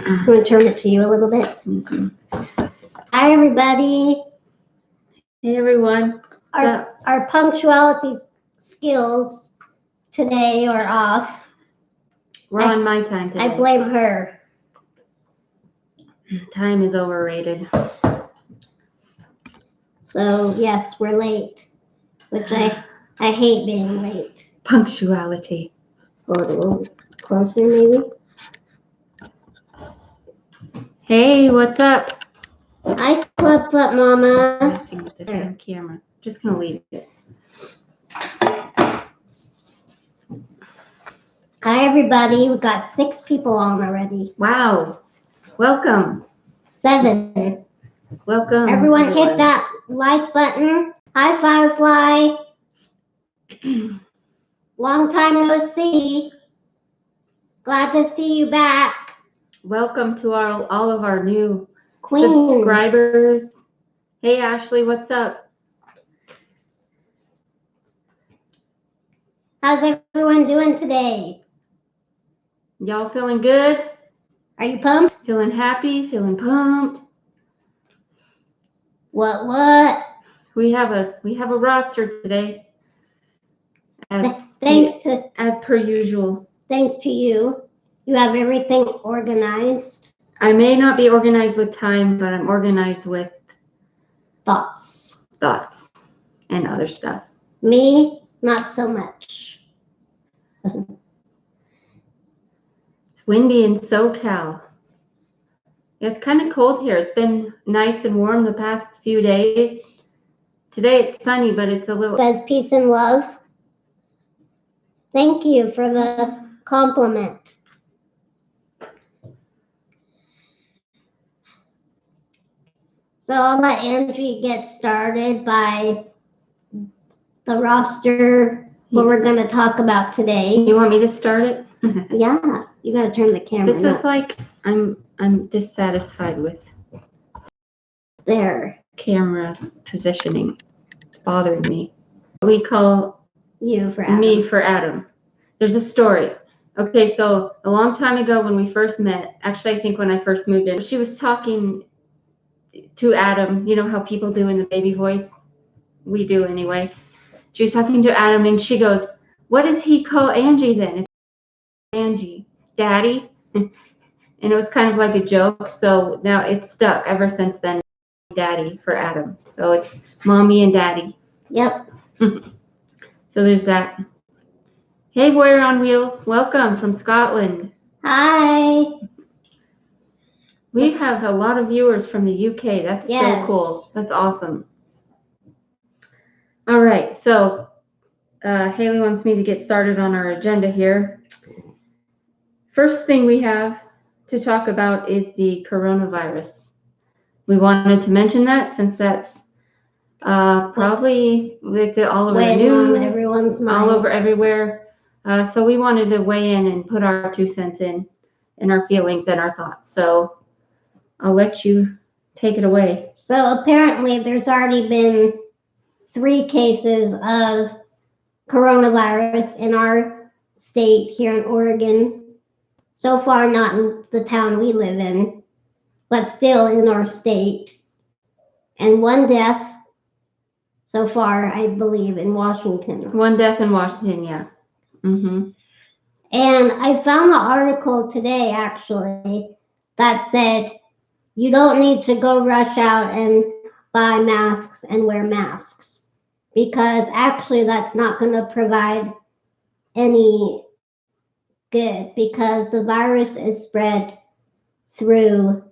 I'm going to turn it to you a little bit. Okay. Hi, everybody. Hey, everyone. Our punctuality skills today are off. We're on my time today. I blame her. Time is overrated. So, yes, we're late, which I hate being late. Punctuality. Hold a little closer, maybe. Hey, what's up? Hi, Flip Flip Mama. I'm messing with the damn camera. Just gonna leave it. Hi, everybody. We've got 6 people on already. Wow. Welcome. 7. Welcome. Everyone hit that like button. Hi, Firefly. Long time no see. Glad to see you back. Welcome to all of our new Queens. subscribers. Hey, Ashley, what's up? How's everyone doing today? Y'all feeling good? Are you pumped? Feeling happy? Feeling pumped? What? We have a roster today. As per usual. Thanks to you. You have everything organized. I may not be organized with time, but I'm organized with Thoughts and other stuff. Me, not so much. It's windy in SoCal. It's kind of cold here. It's been nice and warm the past few days. Today it's sunny, but it's a little... Says peace and love. Thank you for the compliment. So I'll let Angie get started by the roster, what we're going to talk about today. You want me to start it? Yeah, you got to turn the camera. This is like, I'm dissatisfied with their camera positioning. It's bothering me. We call you for Adam. Me for Adam. There's a story. Okay, so a long time ago when we first met, actually I think when I first moved in, she was talking to Adam. You know how people do in the baby voice? We do anyway. She was talking to Adam and she goes, "What does he call Angie then?" Angie, Daddy. And it was kind of like a joke. So now it's stuck ever since then. Daddy for Adam. So it's Mommy and Daddy. Yep. So there's that. Hey, Warrior on Wheels. Welcome from Scotland. Hi. We have a lot of viewers from the UK. That's so cool. That's awesome. All right. So Haley wants me to get started on our agenda here. First thing we have to talk about is the coronavirus. We wanted to mention that since that's probably it's all over the news, everyone's minds. all over everywhere. So we wanted to weigh in and put our 2 cents in and our feelings and our thoughts. So I'll let you take it away. So apparently there's already been 3 cases of coronavirus in our state here in Oregon. So far, not in the town we live in, but still in our state. And 1 death so far, I believe, in Washington. 1 death in Washington, yeah. Mm-hmm. And I found an article today, actually, that said you don't need to go rush out and buy masks and wear masks, because actually that's not going to provide any good, because the virus is spread through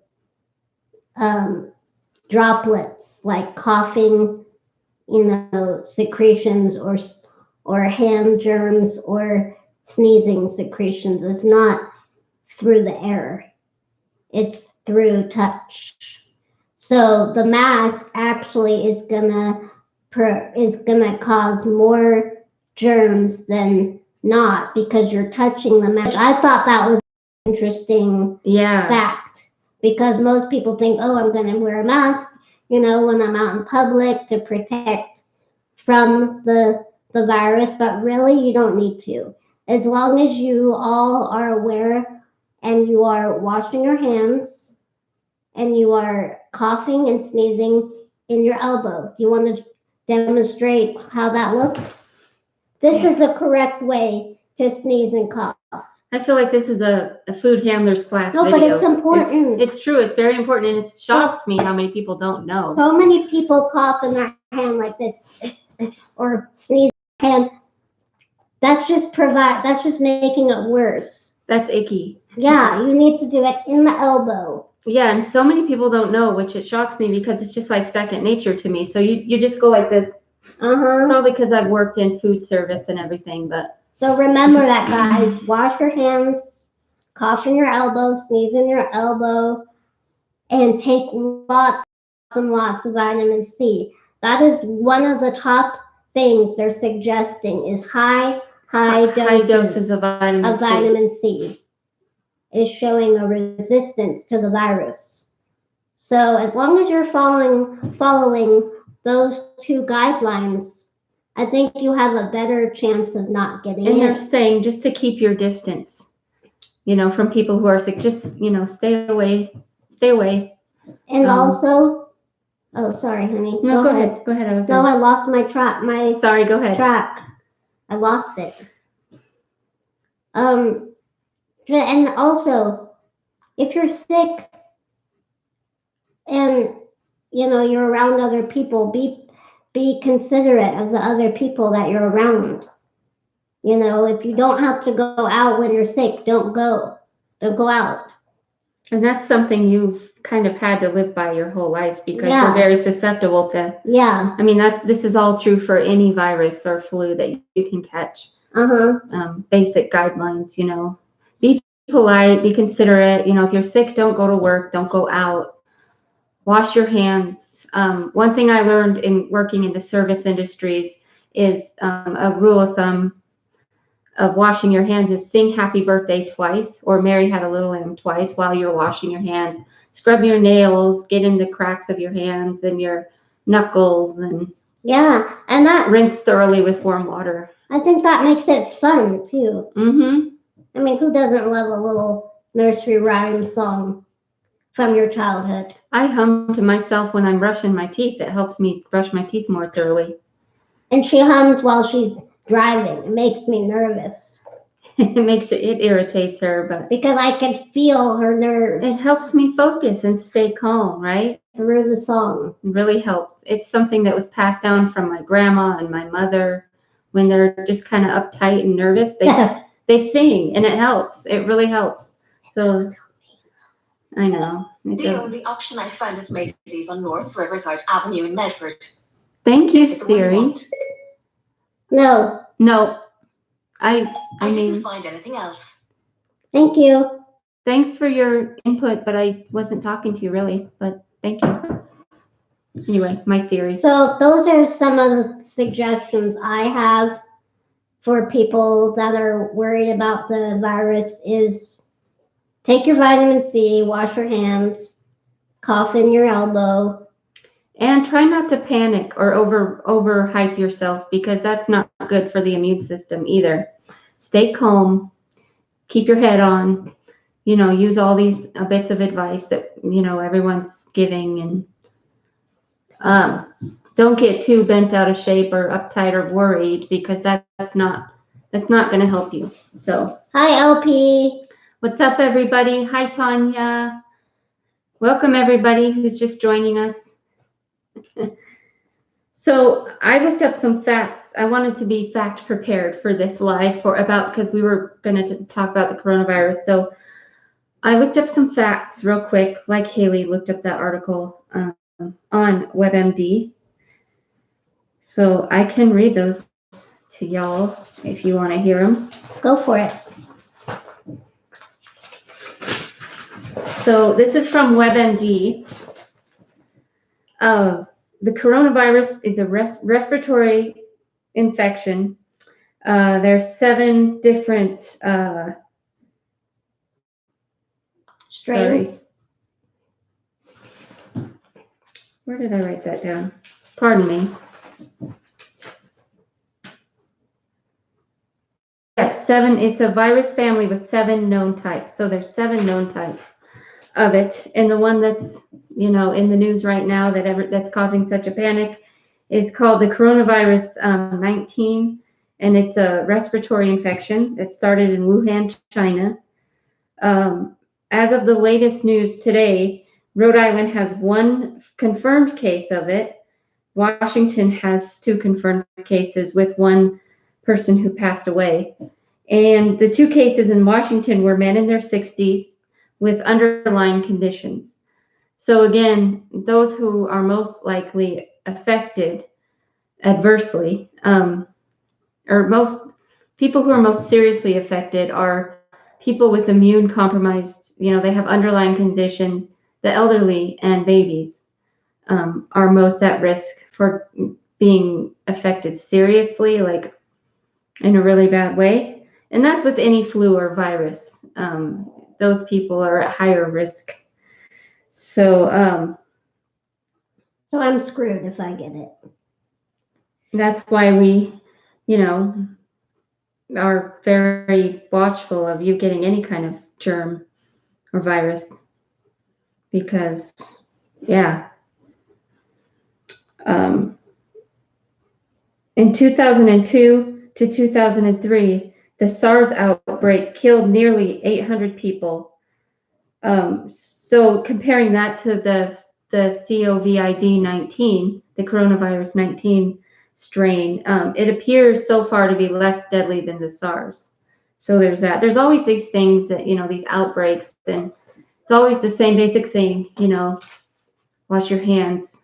droplets like coughing, secretions or hand germs or sneezing secretions. It's not through the air. It's through touch. So the mask actually is gonna cause more germs than not, because you're touching the mask. I thought that was an interesting fact, because most people think, oh, I'm going to wear a mask, when I'm out in public to protect from the virus, but really you don't need to. As long as you all are aware and you are washing your hands, and you are coughing and sneezing in your elbow. Do you want to demonstrate how that looks? This is the correct way to sneeze and cough. I feel like this is a food handlers class No, video. but it's important. It's true. It's very important, and it shocks me how many people don't know. So many people cough in their hand like this, or sneeze in their hand. That's just making it worse. That's icky. Yeah, you need to do it in the elbow. Yeah, and so many people don't know, which it shocks me because it's just like second nature to me. So you just go like this. Probably because I've worked in food service and everything, but. So remember that, guys. Wash your hands, cough in your elbow, sneeze in your elbow, and take lots and lots of vitamin C. That is one of the top things they're suggesting is high doses of vitamin C is showing a resistance to the virus. So as long as you're following those two guidelines, I think you have a better chance of not getting it. And they're saying just to keep your distance, from people who are sick. Just, stay away. And also, oh, sorry, honey. No, go ahead. Go ahead. I lost my track. Sorry, go ahead. Track. I lost it. And also, if you're sick and you're around other people, be considerate of the other people that you're around. If you don't have to go out when you're sick, don't go out. And that's something you've kind of had to live by your whole life because you're very susceptible to. Yeah. I mean, this is all true for any virus or flu that you can catch. Basic guidelines, be polite, be considerate. If you're sick, don't go to work, don't go out. Wash your hands. One thing I learned in working in the service industries is a rule of thumb of washing your hands is sing happy birthday twice, or Mary had a little lamb twice while you're washing your hands. Scrub your nails, get in the cracks of your hands and your knuckles, and and that rinse thoroughly with warm water. I think that makes it fun too. I mean, who doesn't love a little nursery rhyme song from your childhood? I hum to myself when I'm brushing my teeth. It helps me brush my teeth more thoroughly. And she hums while she's driving. It makes me nervous. It irritates her, but because I can feel her nerves. It helps me focus and stay calm, right? Through the song. It really helps. It's something that was passed down from my grandma and my mother. When they're just kind of uptight and nervous, they sing, and it helps. It really helps. So I know. The only option I found is Macy's on North Riverside Avenue in Medford. Thank you, Siri. No. I didn't find anything else. Thank you. Thanks for your input, but I wasn't talking to you really, but thank you. Anyway, my Siri. So those are some of the suggestions I have for people that are worried about the virus is take your vitamin C, wash your hands, cough in your elbow. And try not to panic or overhype yourself because that's not good for the immune system either. Stay calm, keep your head on, use all these bits of advice that, everyone's giving, and don't get too bent out of shape or uptight or worried because that's not going to help you. So, hi, LP. What's up, everybody? Hi, Tanya. Welcome, everybody who's just joining us. So I looked up some facts. I wanted to be fact prepared for this live because we were going to talk about the coronavirus. So I looked up some facts real quick, like Haley looked up that article on WebMD. So I can read those to y'all if you want to hear them. Go for it. So this is from WebMD. The coronavirus is a respiratory infection. There's 7 different strains. Where did I write that down? Pardon me. Yes, It's a virus family with 7 known types. So there's 7 known types of it. And the one that's, in the news right now that's causing such a panic is called the coronavirus 19. And it's a respiratory infection that started in Wuhan, China. As of the latest news today, Rhode Island has 1 confirmed case of it. Washington has 2 confirmed cases with 1 person who passed away. And the 2 cases in Washington were men in their 60s with underlying conditions. So again, those who are most likely affected adversely, or most people who are most seriously affected are people with immune compromised, they have underlying condition. The elderly and babies are most at risk for being affected seriously, like in a really bad way. And that's with any flu or virus. Those people are at higher risk. So I'm screwed if I get it. that's why we, are very watchful of you getting any kind of germ or virus. Because, yeah. In 2002 to 2003, the SARS outbreak killed nearly 800 people. So comparing that to the COVID-19, the coronavirus 19 strain, it appears so far to be less deadly than the SARS. So there's that. There's always these things that, these outbreaks, and it's always the same basic thing, wash your hands,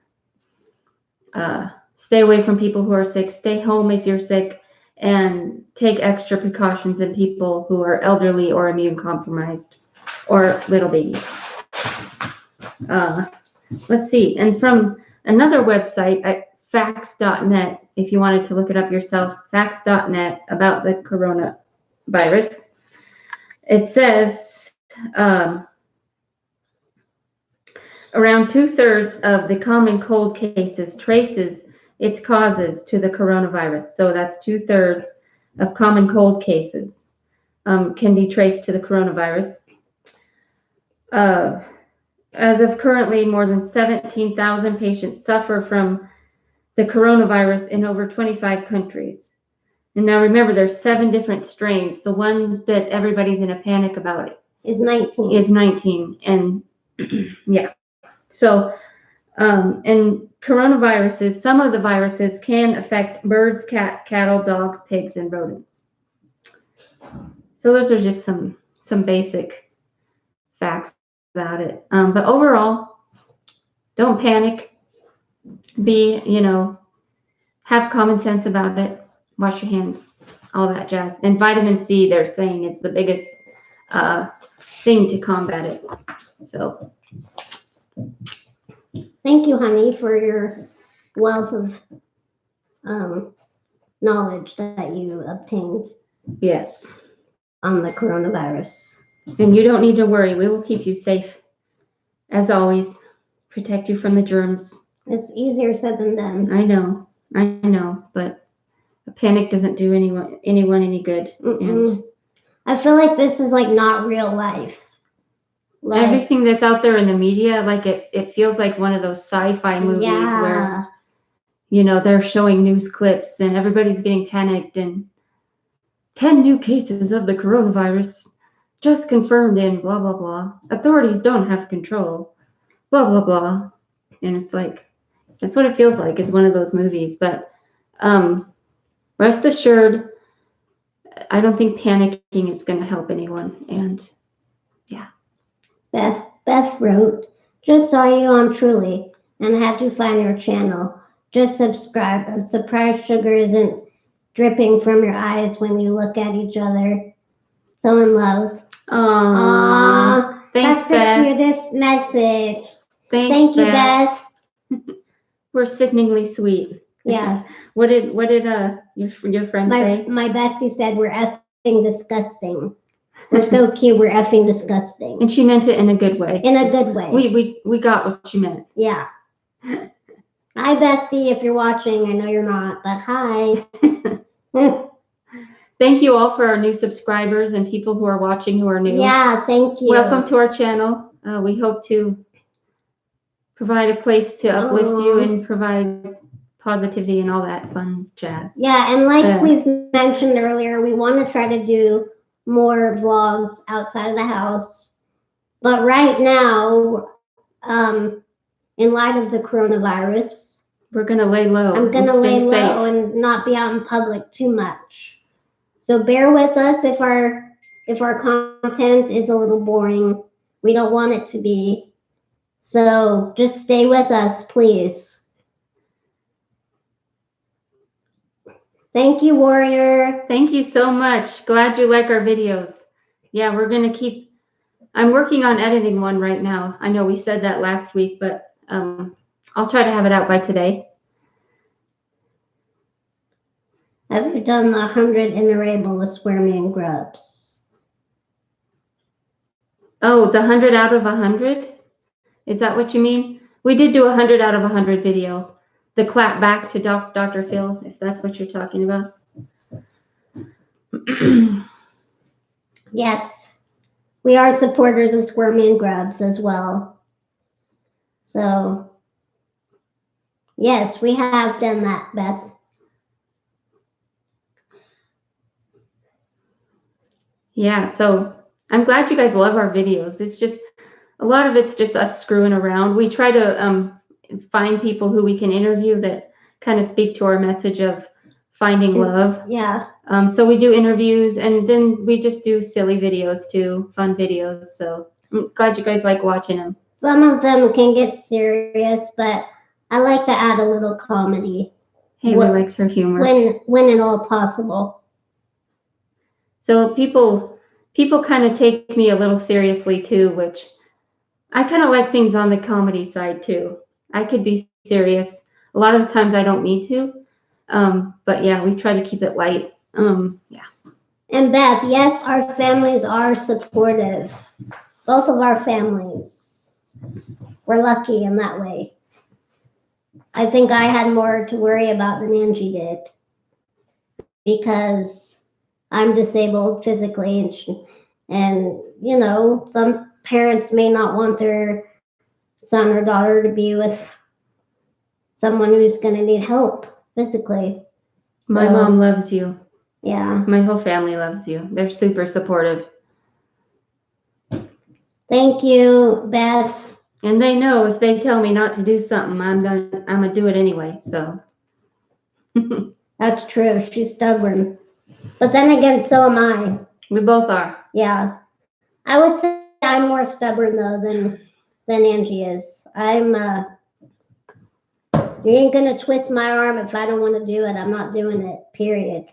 stay away from people who are sick, stay home if you're sick, and take extra precautions in people who are elderly or immune compromised or little babies. Let's see. And from another website at facts.net, if you wanted to look it up yourself, facts.net, about the coronavirus, it says around 2/3 of the common cold cases traces its causes to the coronavirus. So that's 2/3 of common cold cases can be traced to the coronavirus. As of currently, more than 17,000 patients suffer from the coronavirus in over 25 countries. And now remember, there's 7 different strains. The one that everybody's in a panic about is 19. Is 19. And yeah. So, and coronaviruses, some of the viruses can affect birds, cats, cattle, dogs, pigs, and rodents. So those are just some basic facts about it. But overall, don't panic. Have common sense about it. Wash your hands, all that jazz. And vitamin C, they're saying, it's the biggest thing to combat it. So. Thank you, honey, for your wealth of knowledge that you obtained. Yes. On the coronavirus. And you don't need to worry. We will keep you safe. As always, protect you from the germs. It's easier said than done. I know, but a panic doesn't do anyone any good. And I feel like this is like not real life. Like, everything that's out there in the media, like it feels like one of those sci-fi movies where, they're showing news clips and everybody's getting panicked and 10 new cases of the coronavirus just confirmed in blah, blah, blah. Authorities don't have control, blah, blah, blah. And it's like, that's what it feels like, is one of those movies. But rest assured, I don't think panicking is going to help anyone. And yeah. Beth wrote, just saw you on Truly and had to find your channel. Just subscribed. I'm surprised sugar isn't dripping from your eyes when you look at each other. So in love. Aww. Thanks, That's the cutest message. Thank you, Beth. We're sickeningly sweet. Yeah. What did your friend say? My bestie said we're effing disgusting. We're so cute. We're effing disgusting. And she meant it in a good way. In a good way. We got what she meant. Yeah. Hi, bestie. If you're watching, I know you're not, but hi. thank you all for our new subscribers and people who are watching who are new. Yeah, thank you. Welcome to our channel. We hope to provide a place to uplift you and provide positivity and all that fun jazz. Yeah, and like we've mentioned earlier, we want to try to do more vlogs outside of the house. But right now, in light of the coronavirus, we're going to lay low. I'm going to lay low and not be out in public too much. So bear with us if our content is a little boring. We don't want it to be. So just stay with us, please. Thank you, Warrior. Thank you so much. Glad you like our videos. Yeah, we're going to keep. I'm working on editing one right now. I know we said that last week, but I'll try to have it out by today. Have you done the 100 in a able with Square Man Grubs? Oh, the 100 out of 100? Is that what you mean? We did do 100 out of 100 video. The clap back to Dr. Phil, if that's what you're talking about. Yes. We are supporters of Square Man Grubs as well. So, yes, we have done that, Beth. Yeah, so I'm glad you guys love our videos. It's just, a lot of it's just us screwing around. We try to find people who we can interview that kind of speak to our message of finding love. Yeah. So we do interviews, and then we just do silly videos too, fun videos. So I'm glad you guys like watching them. Some of them can get serious, but I like to add a little comedy. Haley likes her humor. When at all possible. So people kind of take me a little seriously too, which I kind of like things on the comedy side too. I could be serious. A lot of the times I don't need to. But yeah, we try to keep it light. Yeah. And Beth, yes, our families are supportive. Both of our families. We're lucky in that way. I think I had more to worry about than Angie did. Because I'm disabled physically, and you know, some parents may not want their son or daughter to be with someone who's going to need help physically. So, my mom loves you. Yeah. My whole family loves you. They're super supportive. Thank you, Beth. And they know if they tell me not to do something, I'm gonna do it anyway. So. That's true. She's stubborn. But then again, so am I. We both are. Yeah. I would say I'm more stubborn though than Angie is. You ain't gonna twist my arm if I don't want to do it. I'm not doing it, period.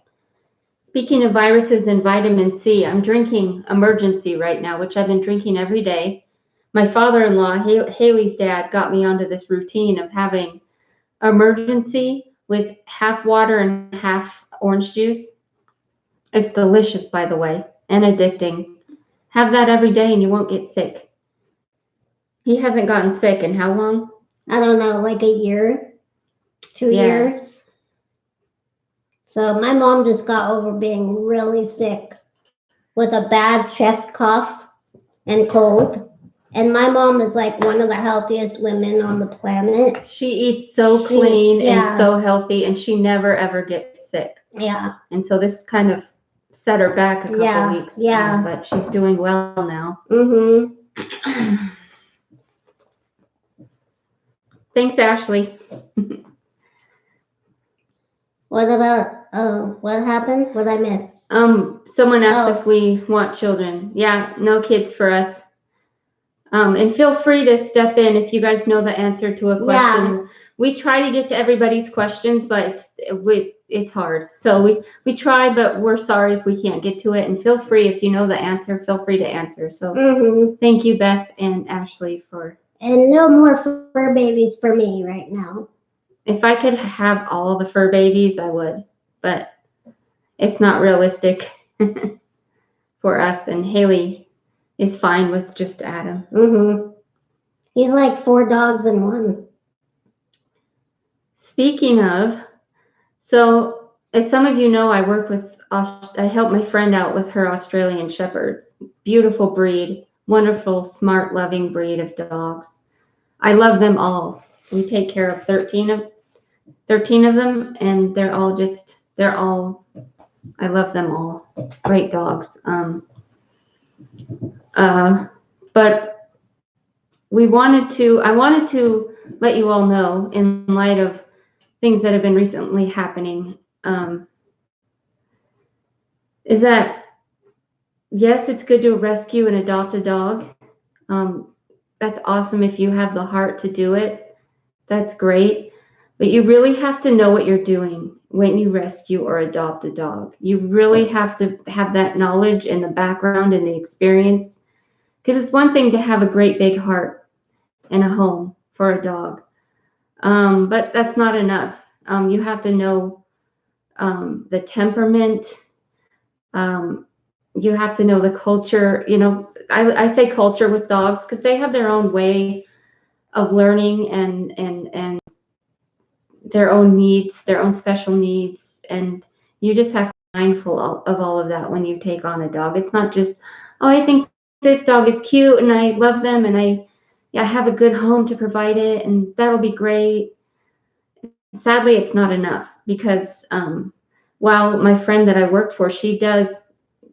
Speaking of viruses and vitamin C, I'm drinking Emergency right now, which I've been drinking every day. My father-in-law, Haley's dad, got me onto this routine of having Emergency with half water and half orange juice. It's delicious, by the way, and addicting. Have that every day and you won't get sick. He hasn't gotten sick in how long? I don't know, like a year, 2 years. So my mom just got over being really sick with a bad chest cough and cold. And my mom is like one of the healthiest women on the planet. She eats so clean and so healthy, and she never ever gets sick. Yeah. And so this kind of set her back a couple weeks. Yeah. But she's doing well now. Mm-hmm. Thanks, Ashley. What happened? What did I miss? Someone asked if we want children. Yeah, no kids for us. And feel free to step in if you guys know the answer to a question. Yeah. We try to get to everybody's questions, but it's hard. So we try, but we're sorry if we can't get to it. And feel free, if you know the answer, feel free to answer. So Thank you, Beth and Ashley, for. And no more fur babies for me right now. If I could have all the fur babies, I would, but it's not realistic for us. And Haley is fine with just Adam. He's like 4 dogs in one. Speaking of, so as some of you know, I work with I helped my friend out with her Australian Shepherds. Beautiful breed, wonderful, smart, loving breed of dogs. I love them all. We take care of 13 of them, and they're all, I love them all. Great dogs. But I wanted to let you all know, in light of things that have been recently happening, is that yes, it's good to rescue and adopt a dog. That's awesome if you have the heart to do it. That's great. But you really have to know what you're doing when you rescue or adopt a dog. You really have to have that knowledge and the background and the experience. Because it's one thing to have a great big heart and a home for a dog. But that's not enough. You have to know the temperament. You have to know the culture. I say culture with dogs because they have their own way of learning and their own needs, their own special needs. And you just have to be mindful of all of that when you take on a dog. It's not just, oh, I think this dog is cute and I love them and I have a good home to provide it and that'll be great. Sadly, it's not enough because while my friend that I work for, she does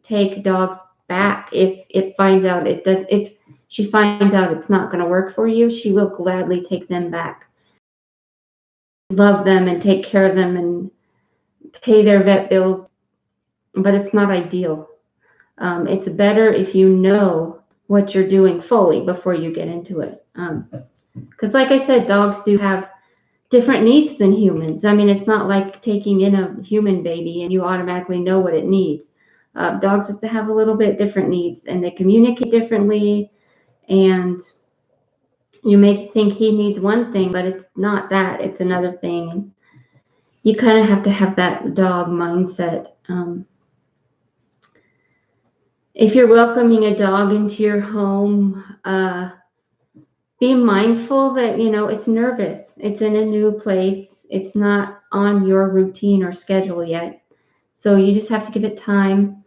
take dogs back if she finds out it's not going to work for you, she will gladly take them back, love them and take care of them and pay their vet bills. But it's not ideal. It's better if you know what you're doing fully before you get into it. Because like I said, dogs do have different needs than humans. I mean, it's not like taking in a human baby and you automatically know what it needs. Dogs have to have a little bit different needs and they communicate differently. And you may think he needs one thing, but it's not that, it's another thing. You kind of have to have that dog mindset. If you're welcoming a dog into your home, be mindful that, it's nervous. It's in a new place. It's not on your routine or schedule yet. So you just have to give it time.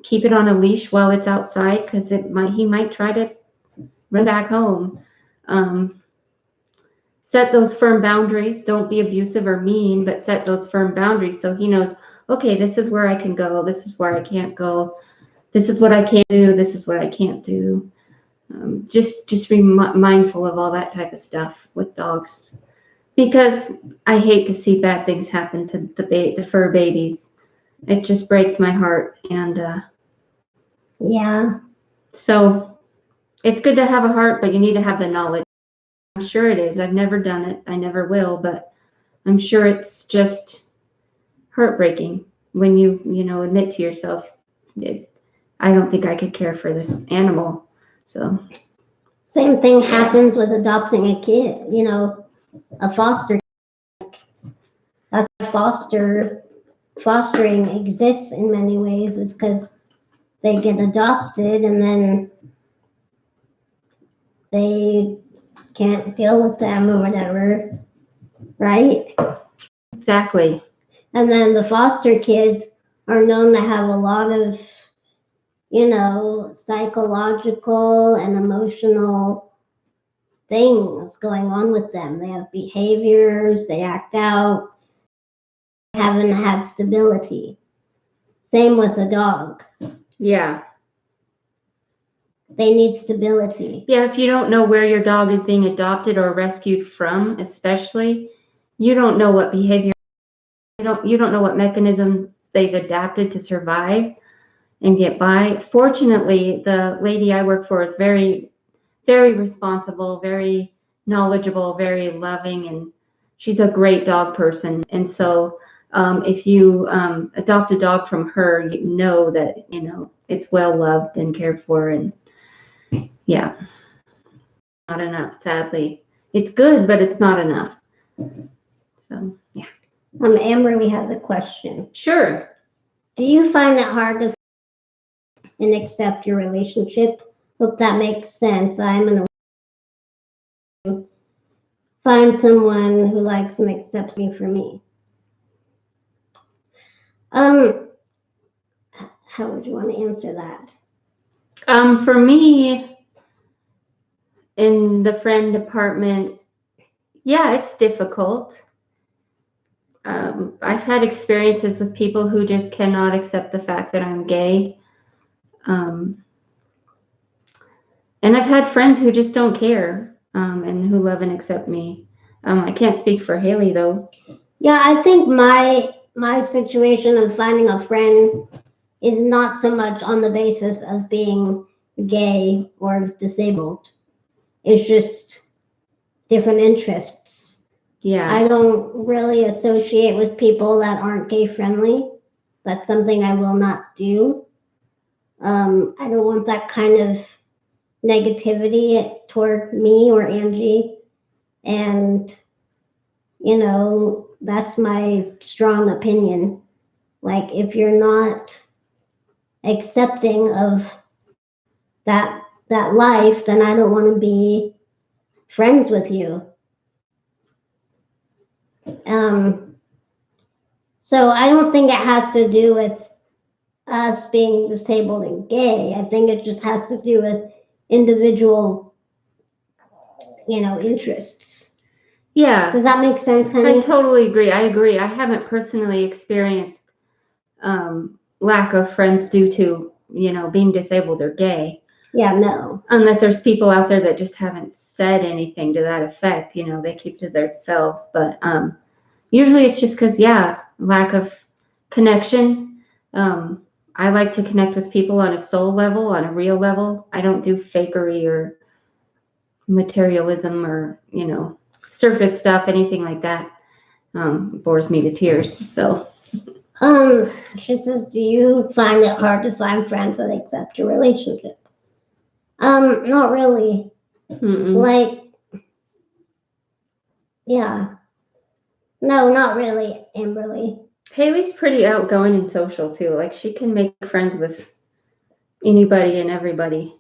Keep it on a leash while it's outside because he might try to run back home. Set those firm boundaries. Don't be abusive or mean, but set those firm boundaries so he knows, okay, this is where I can go. This is where I can't go. This is what I can do. This is what I can't do. Just be mindful of all that type of stuff with dogs, because I hate to see bad things happen to the fur babies. It just breaks my heart. And Yeah. So it's good to have a heart, but you need to have the knowledge. I'm sure it is. I've never done it. I never will, but I'm sure it's just heartbreaking when you admit to yourself, I don't think I could care for this animal. So same thing happens with adopting a kid, a foster. That's why fostering exists in many ways, is because they get adopted and then they can't deal with them or whatever, right? Exactly. And then the foster kids are known to have a lot of, psychological and emotional things going on with them. They have behaviors, they act out, they haven't had stability. Same with a dog. Yeah. They need stability. Yeah, if you don't know where your dog is being adopted or rescued from, especially, you don't know what behavior, you don't know what mechanisms they've adapted to survive and get by. Fortunately, the lady I work for is very, very responsible, very knowledgeable, very loving, and she's a great dog person. And so if you adopt a dog from her, you know that, it's well loved and cared for. And yeah, not enough, sadly. It's good, but it's not enough. So, yeah. Amberly has a question. Sure. Do you find it hard to and accept your relationship? Hope that makes sense. I'm gonna find someone who likes and accepts me for me. How would you want to answer that? For me, in the friend department, yeah, it's difficult. I've had experiences with people who just cannot accept the fact that I'm gay. And I've had friends who just don't care, and who love and accept me. I can't speak for Haley though. Yeah, I think my situation of finding a friend is not so much on the basis of being gay or disabled. It's just different interests. Yeah. I don't really associate with people that aren't gay friendly. That's something I will not do. I don't want that kind of negativity toward me or Angie. And, you know, that's my strong opinion. Like, if you're not accepting of that life, then I don't want to be friends with you. So I don't think it has to do with us being disabled and gay. I think it just has to do with individual, interests. Yeah. Does that make sense, honey? I totally agree. I agree. I haven't personally experienced lack of friends due to, being disabled or gay. Yeah, no. Unless there's people out there that just haven't said anything to that effect, they keep to themselves. But usually it's just because, lack of connection. I like to connect with people on a soul level, on a real level. I don't do fakery or materialism or, surface stuff, anything like that. Bores me to tears. So. She says, do you find it hard to find friends that accept your relationship? Not really. Mm-mm. Like, yeah. No, not really, Amberly. Haley's pretty outgoing and social too. Like, she can make friends with anybody and everybody.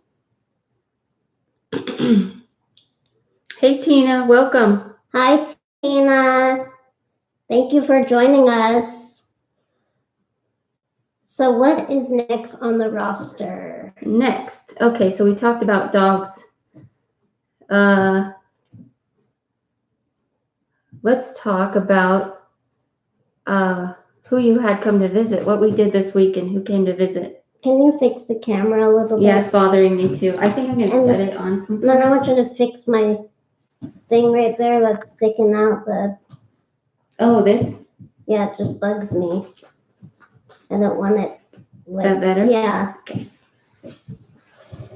Hey, Tina, welcome. Hi, Tina. Thank you for joining us. So what is next on the roster? Next. Okay, so we talked about dogs. Let's talk about who you had come to visit, what we did this week, and who came to visit. Can you fix the camera a little bit? Yeah, it's bothering me too. I think I'm going to set it on something. Then I want you to fix my thing right there that's sticking out. Oh, this? Yeah, it just bugs me. I don't want it. Is that better? Yeah. Okay.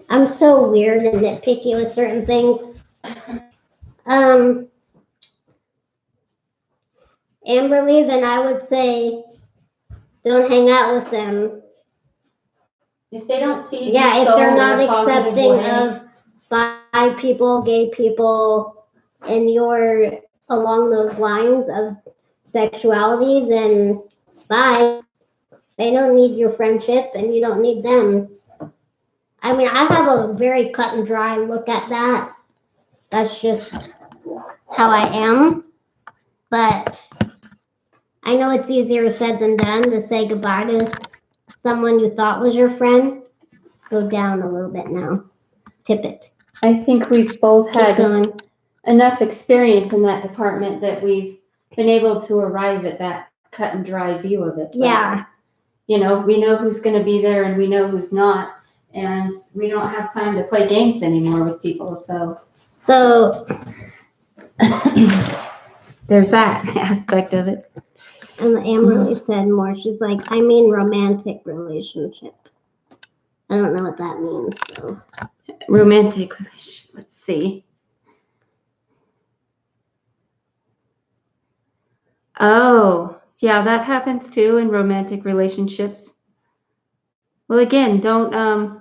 I'm so weird and nitpicky with certain things. Amberly, then I would say don't hang out with them. If they don't feed Yeah, your if soul they're not in a positive accepting way. of bi people, gay people, and you're along those lines of sexuality, then bye. They don't need your friendship and you don't need them. I mean, I have a very cut and dry look at that. That's just how I am. But I know it's easier said than done to say goodbye to someone you thought was your friend. Go down a little bit now. Tip it. I think we've both Keep had going. enough experience in that department that we've been able to arrive at that cut and dry view of it. But, Yeah. we know who's going to be there and we know who's not. And we don't have time to play games anymore with people. So there's that aspect of it. And Amberly said more. She's like, I mean romantic relationship. I don't know what that means. So. Romantic relationship. Let's see. Oh, yeah, that happens too in romantic relationships. Well, again, don't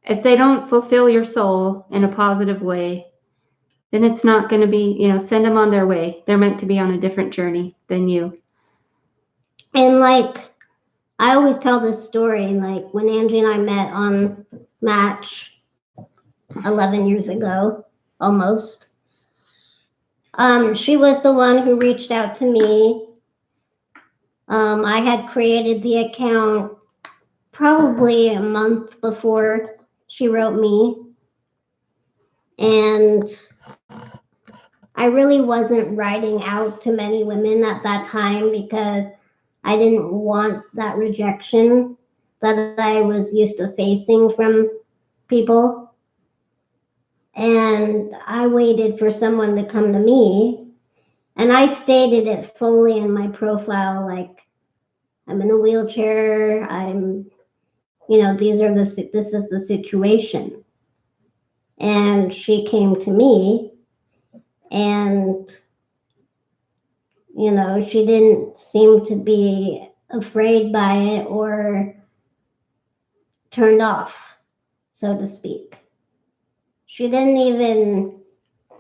if they don't fulfill your soul in a positive way, then it's not going to be, send them on their way. They're meant to be on a different journey than you. And like, I always tell this story, like when Angie and I met on Match 11 years ago, almost. She was the one who reached out to me I had created the account probably a month before she wrote me, and I really wasn't writing out to many women at that time because I didn't want that rejection that I was used to facing from people. And I waited for someone to come to me, and I stated it fully in my profile, like, I'm in a wheelchair, this is the situation. And she came to me, and she didn't seem to be afraid by it or turned off, so to speak. She didn't even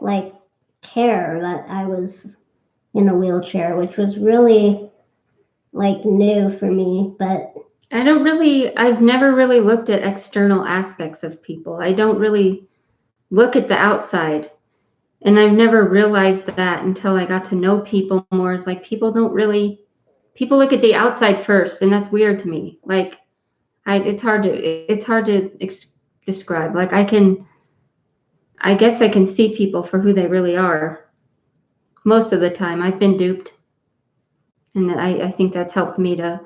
like care that I was in a wheelchair, which was really like new for me. But I've never really looked at external aspects of people. I don't really look at the outside. And I've never realized that until I got to know people more. It's like people look at the outside first, and that's weird to me. Like, it's hard to describe. Like, I guess I can see people for who they really are. Most of the time, I've been duped, and I think that's helped me to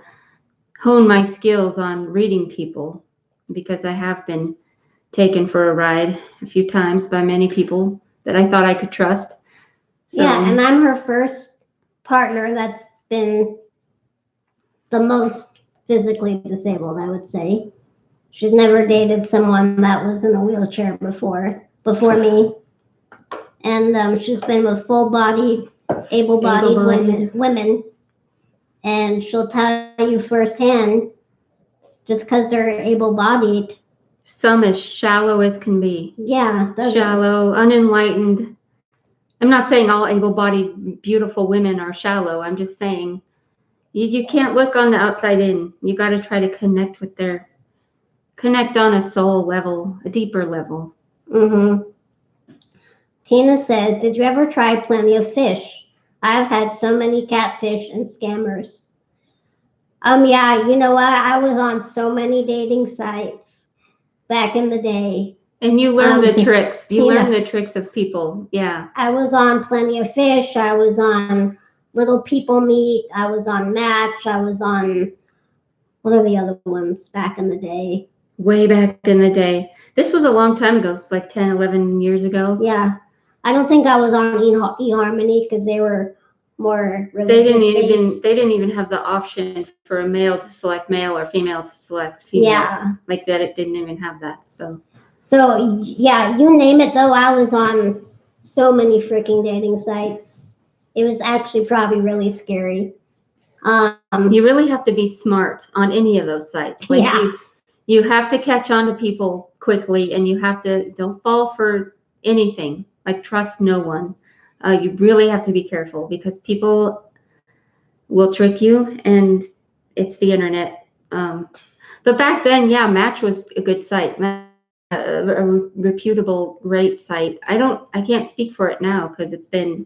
hone my skills on reading people, because I have been taken for a ride a few times by many people that I thought I could trust. So, yeah, and I'm her first partner that's been the most physically disabled, I would say. She's never dated someone that was in a wheelchair before me. And she's been with full-bodied, able-bodied women. And she'll tell you firsthand, just because they're able-bodied. Some as shallow as can be. Yeah. Shallow, unenlightened. I'm not saying all able-bodied, beautiful women are shallow. I'm just saying you can't look on the outside in. You got to try to connect on a soul level, a deeper level. Mm-hmm. Tina says, did you ever try Plenty of Fish? I've had so many catfish and scammers. Yeah, you know what? I was on so many dating sites back in the day. And you learn the tricks. You learn the tricks of people. Yeah. I was on Plenty of Fish. I was on Little People Meet. I was on Match. I was on, what are the other ones back in the day? Way back in the day. This was a long time ago. It's like 10, 11 years ago. Yeah. I don't think I was on eHarmony because they were more religious They didn't even have the option for a male to select male or female to select female. Yeah. Like that, it didn't even have that. So yeah, you name it though, I was on so many freaking dating sites. It was actually probably really scary. You really have to be smart on any of those sites. Like you have to catch on to people quickly, and don't fall for anything. Like, trust no one. You really have to be careful because people will trick you, and it's the internet. But back then, yeah, Match was a good site, a reputable, great site. I can't speak for it now because it's been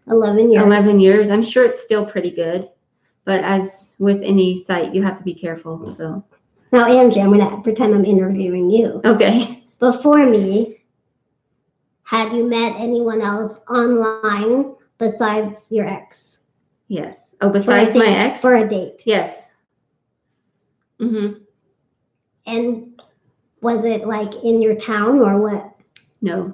11 years. 11 years. I'm sure it's still pretty good, but as with any site, you have to be careful. So now, Angie, I'm going to pretend I'm interviewing you. Okay. Before me, had you met anyone else online besides your ex? Yes. Oh, besides my ex? For a date? Yes. Mm-hmm. And was it like in your town or what? No.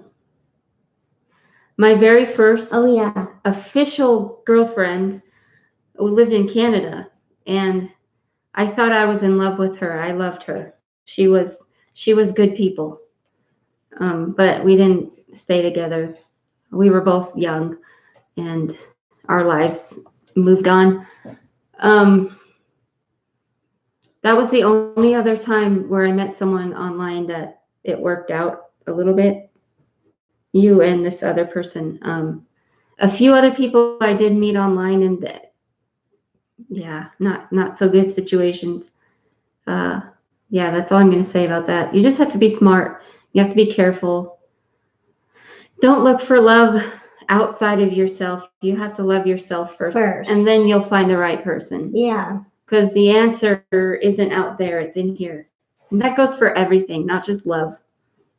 My very first yeah, official girlfriend lived in Canada, and I thought I was in love with her. I loved her. She was good people. But we didn't stay together. We were both young, and our lives moved on. That was the only other time where I met someone online that it worked out a little bit. You and this other person. A few other people I did meet online, and not so good situations. Yeah, that's all I'm going to say about that. You just have to be smart. You have to be careful. Don't look for love outside of yourself. You have to love yourself first. First. And then you'll find the right person. Yeah. Because the answer isn't out there, it's in here. And that goes for everything, not just love.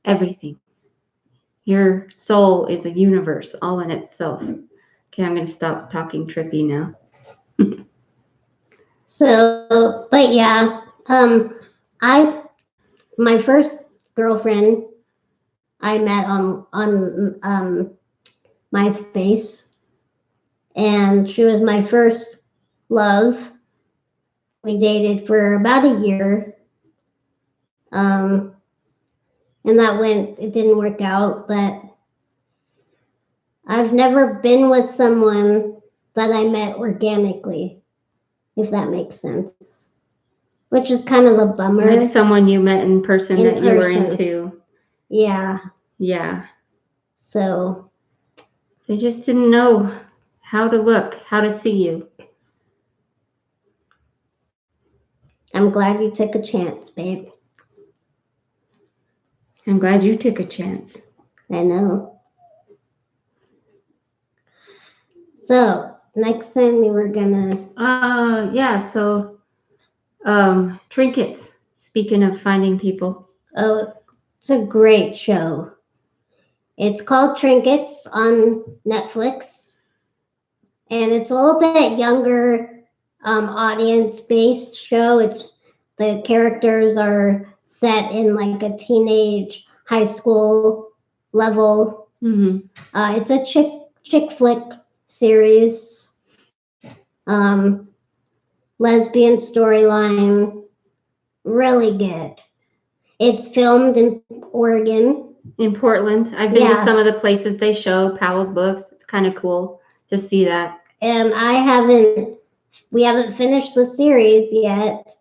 Everything. Your soul is a universe all in itself. Okay, I'm going to stop talking trippy now. So, but yeah, my first girlfriend I met on MySpace, and she was my first love. We dated for about a year, and it didn't work out, but I've never been with someone that I met organically, if that makes sense. Which is kind of a bummer. Like someone you met in person you were into. Yeah. Yeah. So. They just didn't know how to look, how to see you. I'm glad you took a chance, babe. I'm glad you took a chance. I know. So, next thing we were gonna... so, Trinkets, speaking of finding people. Oh, it's a great show. It's called Trinkets on Netflix. And it's a little bit younger audience-based show. The characters are set in like a teenage high school level. Mm-hmm. It's a chick flick series. Lesbian storyline. Really good. It's filmed in Oregon. In Portland. I've been to some of the places they show, Powell's Books. It's kind of cool to see that. And we haven't finished the series yet.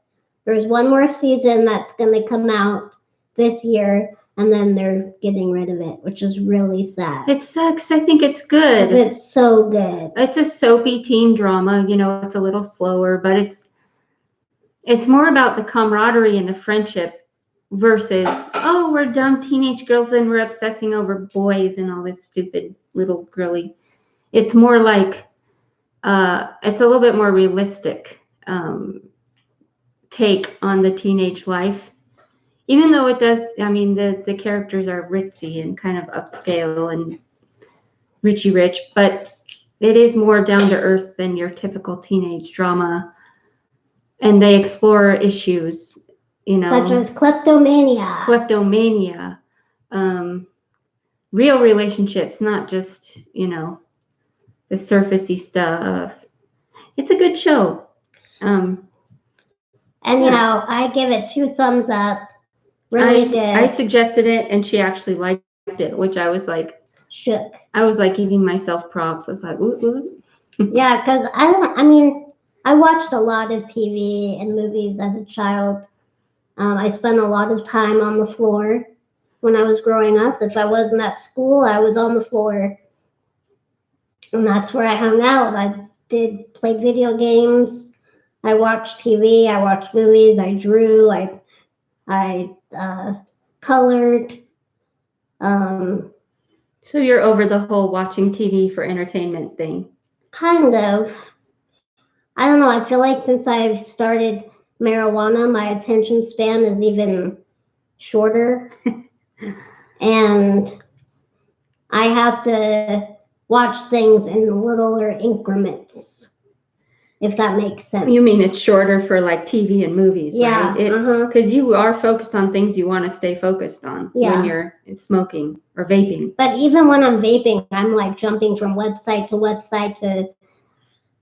There's one more season that's going to come out this year, and then they're getting rid of it, which is really sad. It sucks. I think it's good. Because it's so good. It's a soapy teen drama. It's a little slower, but it's more about the camaraderie and the friendship versus, oh, we're dumb teenage girls and we're obsessing over boys and all this stupid little girly. It's more like, it's a little bit more realistic take on the teenage life. Even though it does, the characters are ritzy and kind of upscale and richy rich, but it is more down to earth than your typical teenage drama. And they explore issues, such as kleptomania. Real relationships, not just, the surfacey stuff. It's a good show. And I give it 2 thumbs up. Really good. I suggested it, and she actually liked it, which I was like shook. I was like giving myself props. I was like, ooh, ooh. Yeah, because I watched a lot of TV and movies as a child. I spent a lot of time on the floor when I was growing up. If I wasn't at school, I was on the floor. And that's where I hung out. I played video games. I watched TV. I watched movies. I drew. I colored. So you're over the whole watching TV for entertainment thing? Kind of. I don't know. I feel like since I've started marijuana, my attention span is even shorter. And I have to watch things in littler increments, if that makes sense. You mean it's shorter for like TV and movies, yeah, right? Because you are focused on things you want to stay focused on when you're smoking or vaping. But even when I'm vaping, I'm like jumping from website to website to...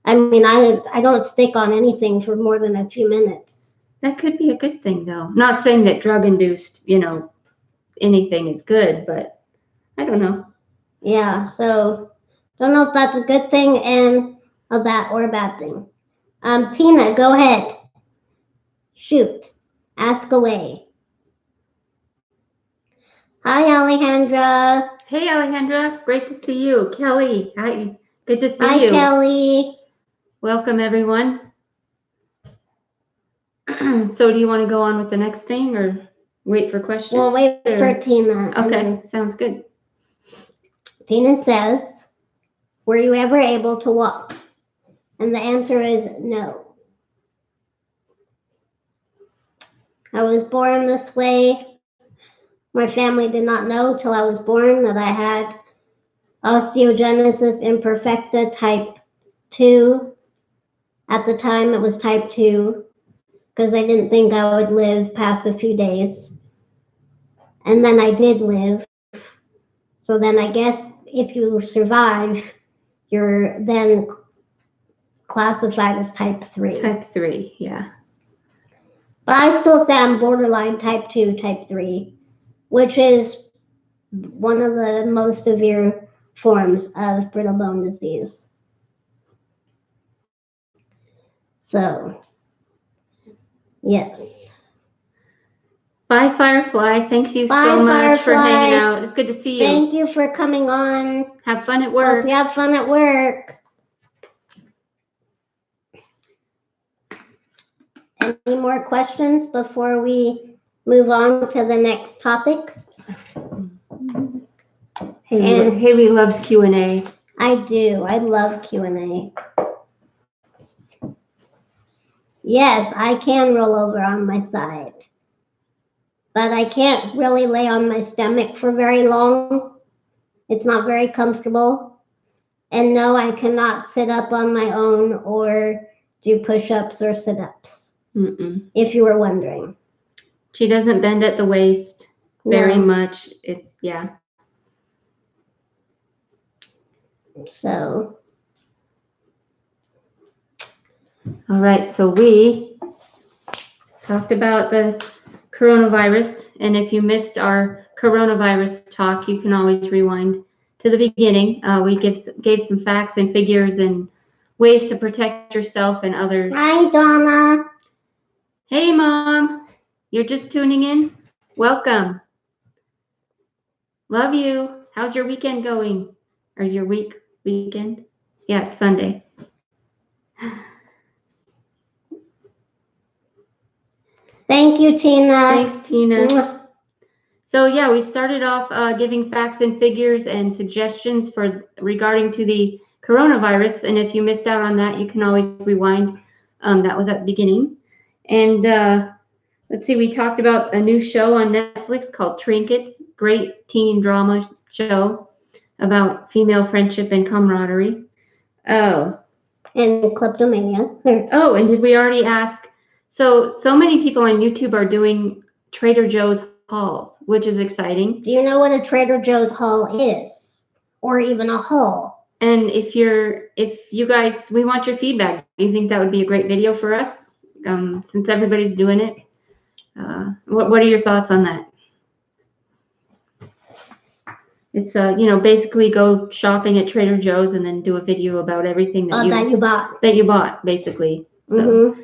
I don't stick on anything for more than a few minutes. That could be a good thing, though. Not saying that drug-induced, anything is good, but I don't know. Yeah, so don't know if that's a good thing and a bad thing. Tina, go ahead. Shoot. Ask away. Hi, Alejandra. Hey, Alejandra. Great to see you. Kelly, hi. Good to see you. Hi, Kelly. Welcome, everyone. So do you want to go on with the next thing or wait for questions? We'll wait for Tina. Okay, sounds good. Tina says, Were you ever able to walk? And the answer is no. I was born this way. My family did not know till I was born that I had osteogenesis imperfecta type 2. At the time, it was type 2 because I didn't think I would live past a few days. And then I did live. So then I guess if you survive, you're then classified as type 3. Type 3, yeah. But I still say I'm borderline type 2, type 3, which is one of the most severe forms of brittle bone disease. So, yes. Bye, Firefly. Thanks you Bye, so much for Firefly. hanging out. It's good to see you. Thank you for coming on. Have fun at work. Hope you have fun at work. Any more questions before we move on to the next topic? Haley loves Q&A. I do. I love Q&A. Yes, I can roll over on my side. But I can't really lay on my stomach for very long. It's not very comfortable. And no, I cannot sit up on my own or do push-ups or sit-ups, if you were wondering. She doesn't bend at the waist very much. It's, yeah. So. All right, so we talked about the coronavirus, and if you missed our coronavirus talk, you can always rewind to the beginning. We gave some facts and figures and ways to protect yourself and others. Hi, Donna. Hey, Mom. You're just tuning in? Welcome. Love you. How's your weekend going? Or your weekend? Yeah, it's Sunday. Thank you, Tina. Thanks, Tina. So yeah, we started off giving facts and figures and suggestions regarding to the coronavirus. And if you missed out on that, you can always rewind. That was at the beginning. And let's see, we talked about a new show on Netflix called Trinkets, great teen drama show about female friendship and camaraderie. Oh. And kleptomania. Oh, and did we already ask? So many people on YouTube are doing Trader Joe's hauls, which is exciting. Do you know what a Trader Joe's haul is? Or even a haul? And if you guys, we want your feedback. Do you think that would be a great video for us? Since everybody's doing it. What are your thoughts on that? It's basically go shopping at Trader Joe's and then do a video about everything that you bought. That you bought, basically. So,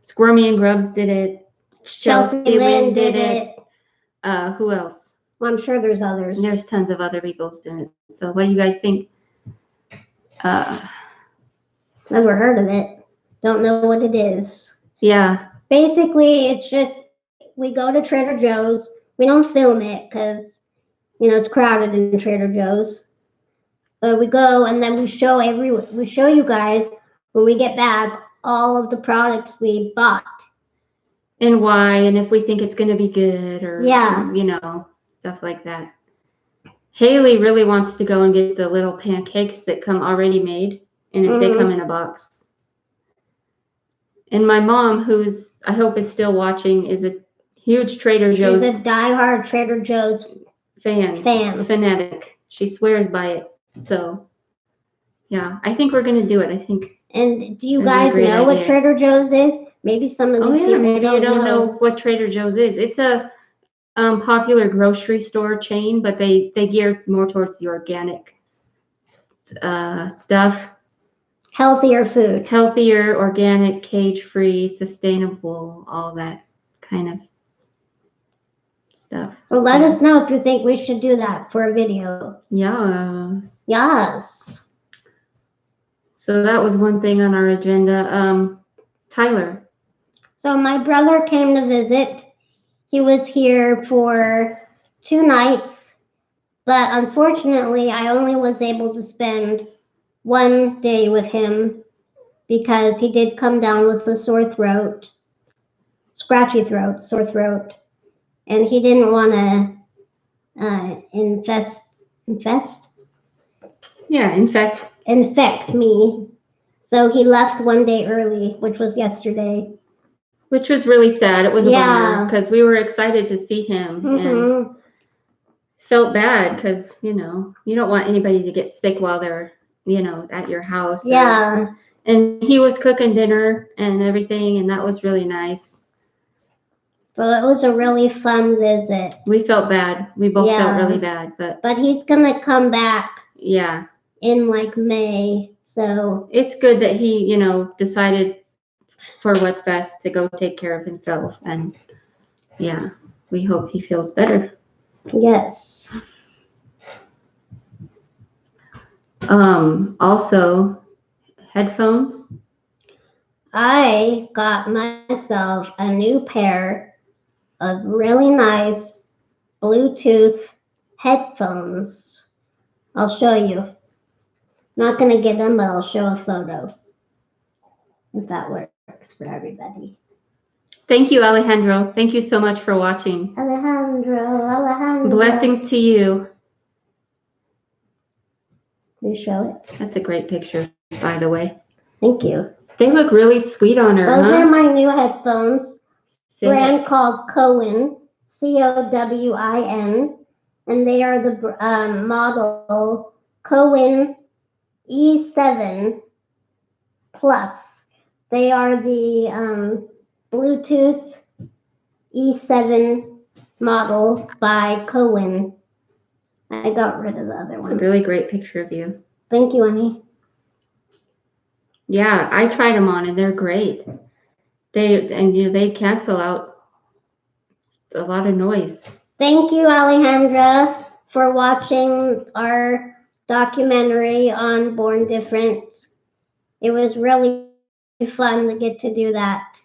Squirmy and Grubs did it. Chelsea Lynn did it. Who else? Well, I'm sure there's others. There's tons of other people doing it. So what do you guys think? Never heard of it. Don't know what it is. Yeah. Basically, it's just we go to Trader Joe's. We don't film it because, it's crowded in Trader Joe's. But we go and then we show you guys when we get back all of the products we bought. And why, and if we think it's going to be good or, stuff like that. Haley really wants to go and get the little pancakes that come already made, and they come in a box. And my mom, who's, I hope is still watching, is a huge Trader Joe's. She's a diehard Trader Joe's fanatic. She swears by it. So, yeah, I think we're going to do it. I think. And do you guys know what Trader Joe's is? Maybe some of these people maybe you don't know what Trader Joe's is. It's a popular grocery store chain, but they gear more towards the organic stuff. Healthier food. Healthier, organic, cage-free, sustainable, all that kind of stuff. So let us know if you think we should do that for a video. Yes. Yes. So that was one thing on our agenda. Tyler. So my brother came to visit. He was here for 2 nights. But unfortunately, I only was able to spend one day with him because he did come down with a sore throat, scratchy throat, sore throat, and he didn't want to infect me. So he left one day early, which was yesterday. Which was really sad. It was a bummer because we were excited to see him and felt bad because, you don't want anybody to get sick while they're, at your house. Yeah. And he was cooking dinner and everything, and that was really nice. So it was a really fun visit. We felt bad. We both felt really bad, but he's gonna come back. Yeah. In like May, so it's good that he, decided for what's best to go take care of himself, and yeah, we hope he feels better. Yes. Also, headphones. I got myself a new pair of really nice Bluetooth headphones. I'll show you. I'm not going to get them, but I'll show a photo if that works for everybody. Thank you, Alejandro. Thank you so much for watching. Alejandro. Blessings to you. Can you show it? That's a great picture, by the way. Thank you. They look really sweet on her. Those are my new headphones. Brand called Cowin, Cowin, and they are the model Cowin E7 Plus. They are the Bluetooth E7 model by Cowin. I got rid of the other ones. It's a really great picture of you. Thank you, Annie. Yeah, I tried them on and they're great. They cancel out a lot of noise. Thank you, Alejandra, for watching our documentary on Born Different. It was really fun to get to do that.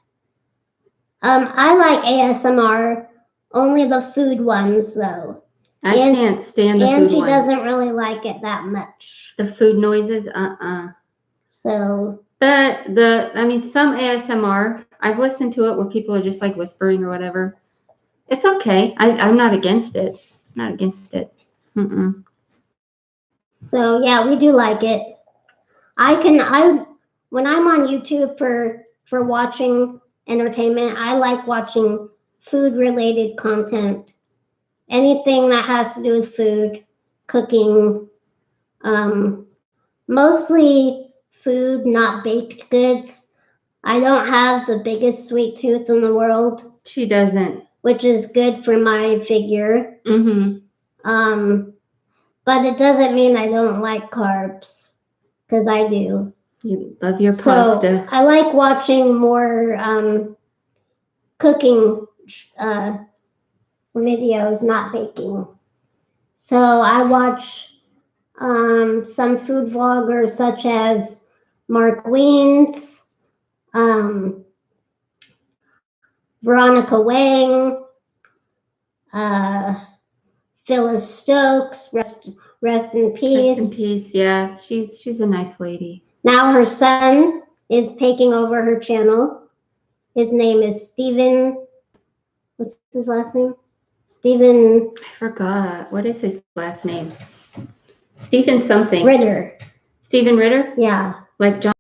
I like ASMR, only the food ones though. I can't stand the food ones. Angie doesn't really like it that much. The food noises, So. But some ASMR, I've listened to it where people are just like whispering or whatever. It's okay. I'm not against it. So yeah, we do like it. When I'm on YouTube for watching entertainment, I like watching food related content. Anything that has to do with food, cooking, mostly food, not baked goods. I don't have the biggest sweet tooth in the world. She doesn't. Which is good for my figure. Mm-hmm. But it doesn't mean I don't like carbs, because I do. You love your pasta. I like watching more cooking videos, not baking. So I watch some food vloggers such as Mark Wiens, Veronica Wang, Phyllis Stokes, rest in peace. Rest in peace, yeah. She's a nice lady. Now her son is taking over her channel. His name is Stephen. What's his last name? Stephen. I forgot. What is his last name? Stephen something. Ritter. Stephen Ritter? Yeah. Like John.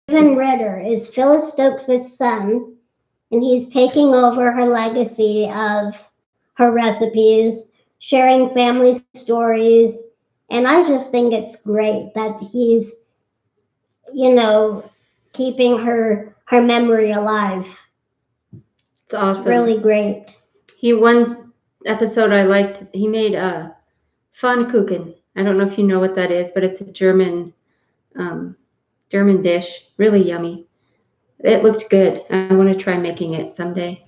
Stephen Ritter is Phyllis Stokes' son, and he's taking over her legacy of her recipes, sharing family stories, and I just think it's great that he's, keeping her memory alive. It's awesome. It's really great. One episode I liked, he made Pfannkuchen. I don't know if you know what that is, but it's a German dish. Really yummy. It looked good. I want to try making it someday.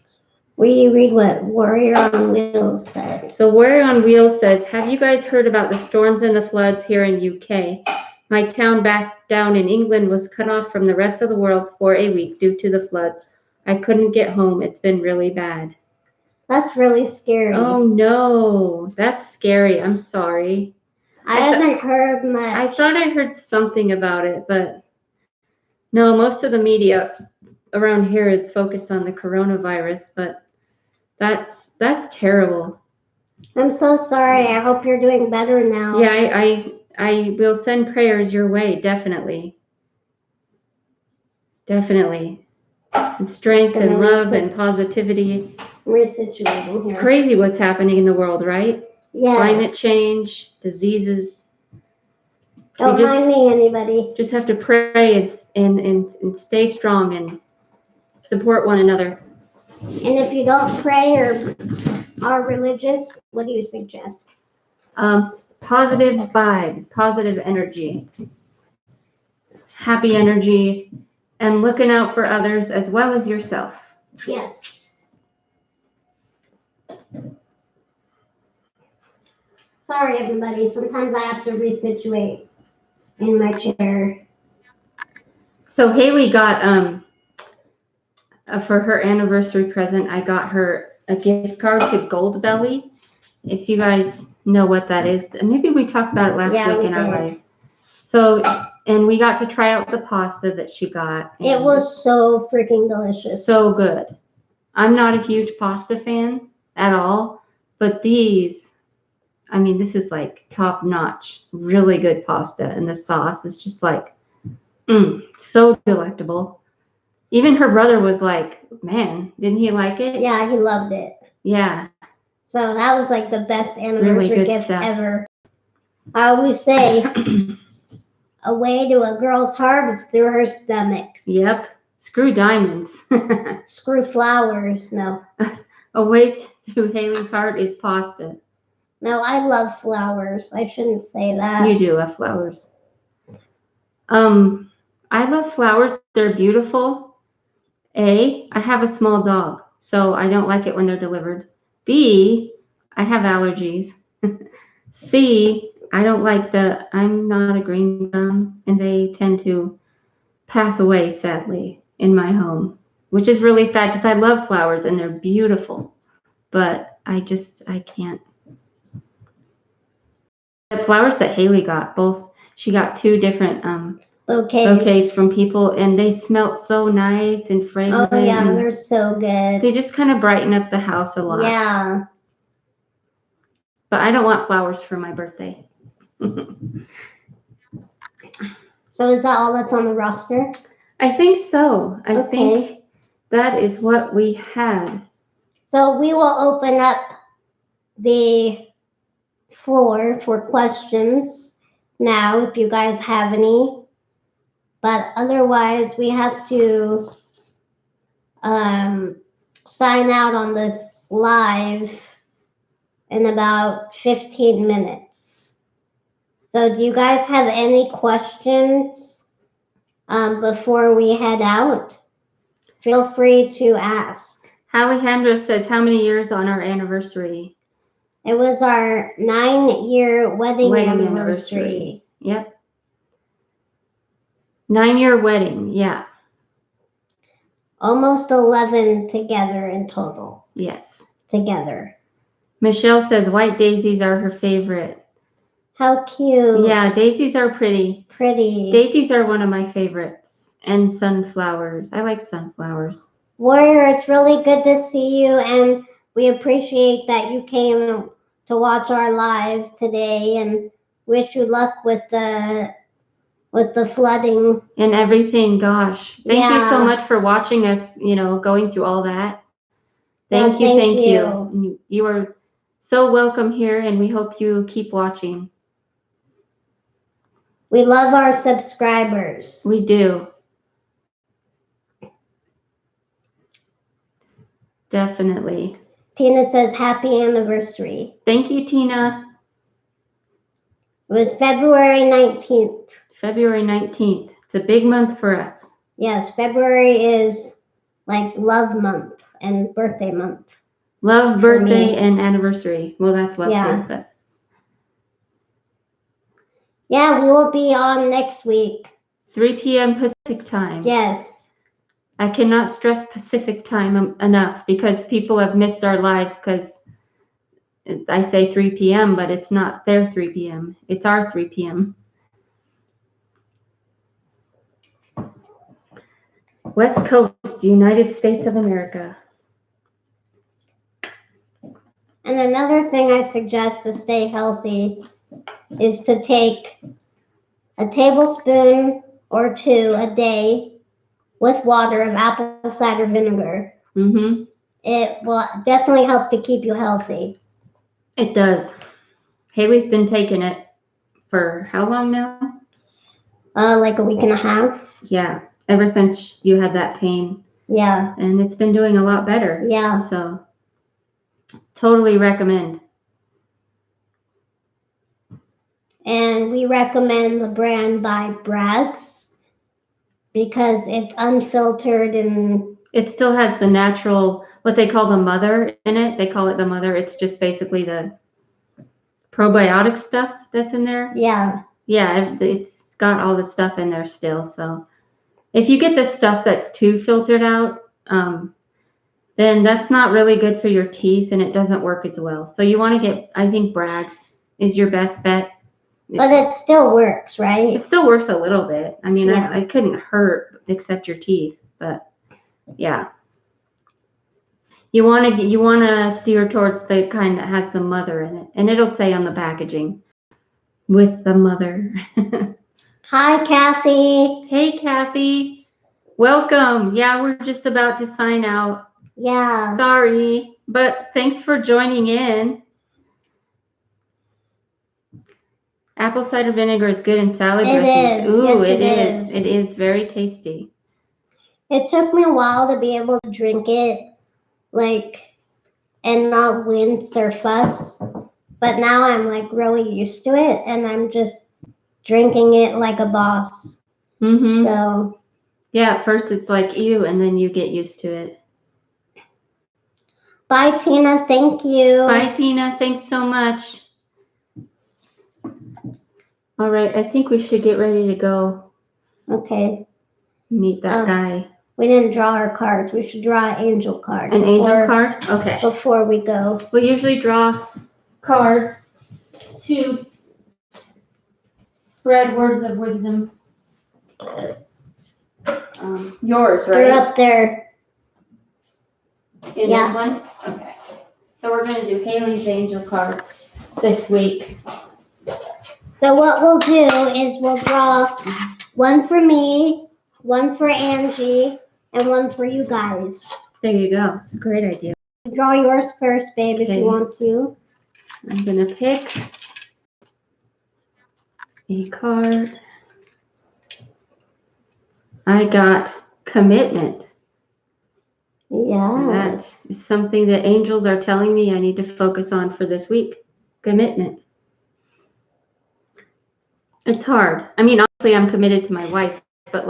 Will you read what Warrior on Wheels said? So Warrior on Wheels says, have you guys heard about the storms and the floods here in UK? My town back down in England was cut off from the rest of the world for a week due to the floods. I couldn't get home. It's been really bad. That's really scary. Oh no, that's scary. I'm sorry. I haven't heard much. I thought I heard something about it, but no, most of the media around here is focused on the coronavirus, but that's terrible. I'm so sorry. I hope you're doing better now. Yeah, I will send prayers your way, definitely. Definitely. And strength and love and positivity. Resituating It's here. crazy what's happening in the world, right? Yes. Climate change, diseases. Don't mind me, anybody. Just have to pray and stay strong and support one another. And if you don't pray or are religious, what do you suggest? Positive vibes, positive energy, happy energy, and looking out for others as well as yourself. Yes. Sorry, everybody. Sometimes I have to resituate in my chair. So Haley got for her anniversary present, I got her a gift card to Goldbelly. If you guys know what that is, maybe we talked about it last week in our life. So, and we got to try out the pasta that she got. It was so freaking delicious. So good. I'm not a huge pasta fan at all, but these, I mean, this is like top notch, really good pasta. And the sauce is just like, so delectable. Even her brother was like, man, didn't he like it? Yeah, he loved it. Yeah. So that was like the best anniversary really gift stuff. ever. I always say, a way to a girl's heart is through her stomach. Yep. Screw diamonds. Screw flowers. No. A way through Haley's heart is pasta. No, I love flowers. I shouldn't say that. You do love flowers. I love flowers. They're beautiful. A, I have a small dog, so I don't like it when they're delivered. B, I have allergies. C, I'm not a green thumb, and they tend to pass away, sadly, in my home, which is really sad because I love flowers and they're beautiful, but I can't. The flowers that Haley got, she got 2 different bouquets from people, and they smelled so nice and fragrant. Oh yeah, they're so good. They just kind of brighten up the house a lot. Yeah. But I don't want flowers for my birthday. So is that all that's on the roster? I think so. I think that is what we had. So we will open up the floor for questions now, if you guys have any. But otherwise, we have to sign out on this live in about 15 minutes. So do you guys have any questions before we head out? Feel free to ask. Alejandra says, how many years on our anniversary? It was our 9-year wedding anniversary. Yep. 9-year wedding, yeah. Almost 11 together in total. Yes. Together. Michelle says white daisies are her favorite. How cute. Yeah, daisies are pretty. Pretty. Daisies are one of my favorites. And sunflowers. I like sunflowers. Warrior, it's really good to see you, and we appreciate that you came to watch our live today, and wish you luck with the flooding and everything. Gosh, thank you so much for watching us, going through all that. Thank you. You are so welcome here, and we hope you keep watching. We love our subscribers. We do. Definitely. Tina says happy anniversary. Thank you, Tina. It was February 19th. February 19th. It's a big month for us. Yes, February is like love month and birthday month. Love, birthday, and anniversary. Well, that's love too, but. Yeah, we will be on next week. 3 p.m. Pacific time. Yes. I cannot stress Pacific time enough because people have missed our live because I say 3 p.m., but it's not their 3 p.m. It's our 3 p.m. West Coast, United States of America. And another thing I suggest to stay healthy is to take a tablespoon or 2 a day with water of apple cider vinegar. Mm-hmm. It will definitely help to keep you healthy. It does. Haley's been taking it for how long now? Like a week and a half. Yeah, ever since you had that pain. Yeah. And it's been doing a lot better. Yeah. So, totally recommend. And we recommend the brand by Bragg's because it's unfiltered and it still has the natural, what they call the mother in it. They call it the mother. It's just basically the probiotic stuff that's in there. yeah. Yeah, it's got all the stuff in there still. So if you get the stuff that's too filtered out, then that's not really good for your teeth and it doesn't work as well. So you want to get, I think Bragg's is your best bet. But it still works, right? It still works a little bit. I mean, Yeah. I couldn't hurt except your teeth, but yeah. You want to steer towards the kind that has the mother in it, and it'll say on the packaging with the mother. Hi, Kathy. Hey, Kathy. Welcome. Yeah, we're just about to sign out. Yeah. Sorry, but thanks for joining in. Apple cider vinegar is good in salad dressings. Is. Ooh, Yes, it it is. is. It is very tasty. It took me a while to be able to drink it, and not wince or fuss. But now I'm really used to it, and I'm just drinking it like a boss. Mm-hmm. So. Yeah, at first it's like ew, and then you get used to it. Bye, Tina. Thank you. Bye, Tina. Thanks so much. All right, I think we should get ready to go. Okay. Meet that guy. We didn't draw our cards. We should draw an angel card. An angel card? Okay. Before we go. We usually draw cards to spread words of wisdom. Yours, right? They're up there. In this one? Okay. So we're going to do Haley's angel cards this week. So what we'll do is we'll draw one for me, one for Angie, and one for you guys. There you go. It's a great idea. Draw yours first, babe, if you want to. I'm going to pick a card. I got commitment. Yeah. That's something that angels are telling me I need to focus on for this week. Commitment. It's hard. I mean, obviously I'm committed to my wife, but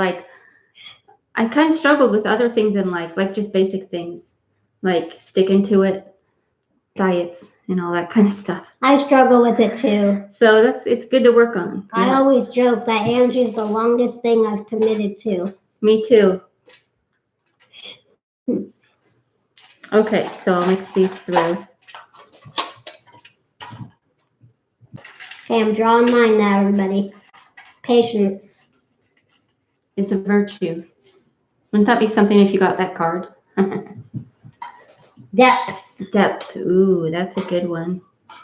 I kind of struggled with other things in life, just basic things, like sticking to it, diets, and all that kind of stuff. I struggle with it too. So it's good to work on. I always joke that Angie's the longest thing I've committed to. Me too. Okay, so I'll mix these through. Okay, I'm drawing mine now, everybody. Patience. It's a virtue. Wouldn't that be something if you got that card? Depth. Depth. Ooh, that's a good one.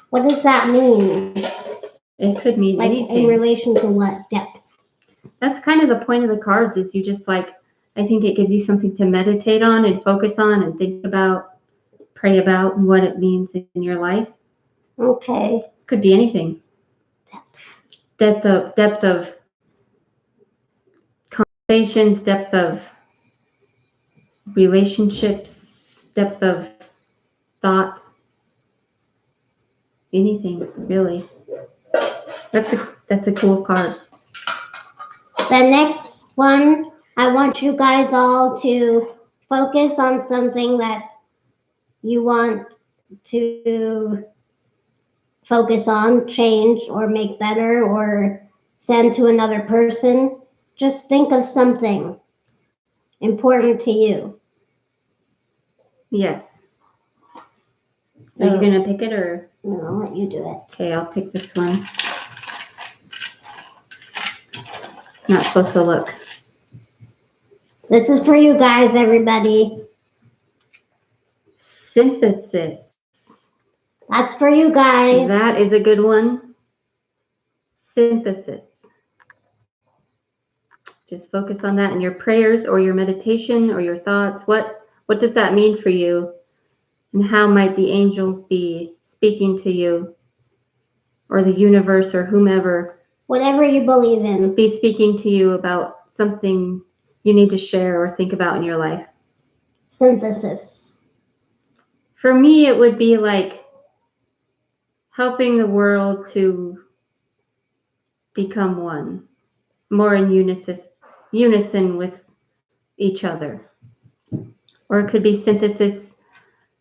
What does that mean? It could mean anything. In relation to what? Depth. That's kind of the point of the cards is you just I think it gives you something to meditate on and focus on and think about, pray about what it means in your life. Okay. Could be anything. Depth of conversations, depth of relationships, depth of thought, anything really. That's a cool card. The next one, I want you guys all to focus on something that you want to focus on, change, or make better, or send to another person. Just think of something. important to you. Yes. So, Are you going to pick it or? No, I'll let you do it. Okay, I'll pick this one. Not supposed to look. This is for you guys, everybody. Synthesis. That's for you guys. That is a good one. Synthesis. Just focus on that in your prayers or your meditation or your thoughts. What does that mean for you? And how might the angels be speaking to you? Or the universe or whomever. Whatever you believe in. Be speaking to you about something you need to share or think about in your life. Synthesis. For me, it would be like helping the world to become one, more in unison with each other. Or it could be synthesis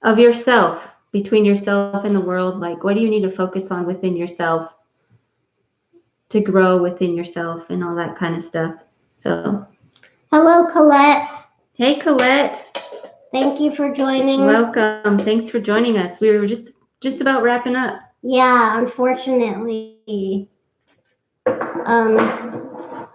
of yourself, between yourself and the world. Like, what do you need to focus on within yourself to grow within yourself and all that kind of stuff. So, hello, Colette. hey, Colette. Thank you for joining. Welcome. Thanks for joining us. We were just about wrapping up. Yeah, unfortunately.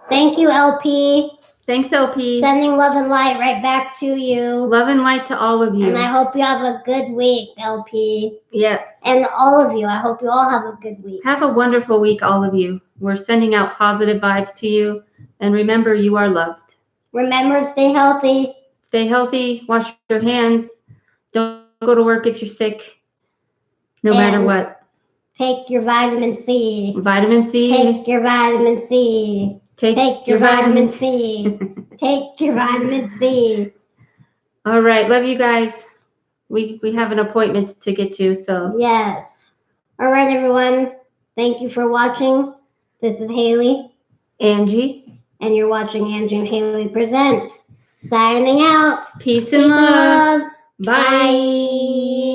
Thank you, LP. Thanks, LP. Sending love and light right back to you. Love and light to all of you. And I hope you have a good week, LP. Yes. And all of you. I hope you all have a good week. Have a wonderful week, all of you. We're sending out positive vibes to you. And remember, you are loved. Remember, stay healthy. Stay healthy. Wash your hands. Don't go to work if you're sick. No matter what. Take your vitamin C. Vitamin C. Take your vitamin C. Take your vitamin C. Take your vitamin C. All right. Love you guys. We have an appointment to get to, so. Yes. All right, everyone. Thank you for watching. This is Haley. Angie. And you're watching Angie and Haley Present. Signing out. Peace and love. Bye.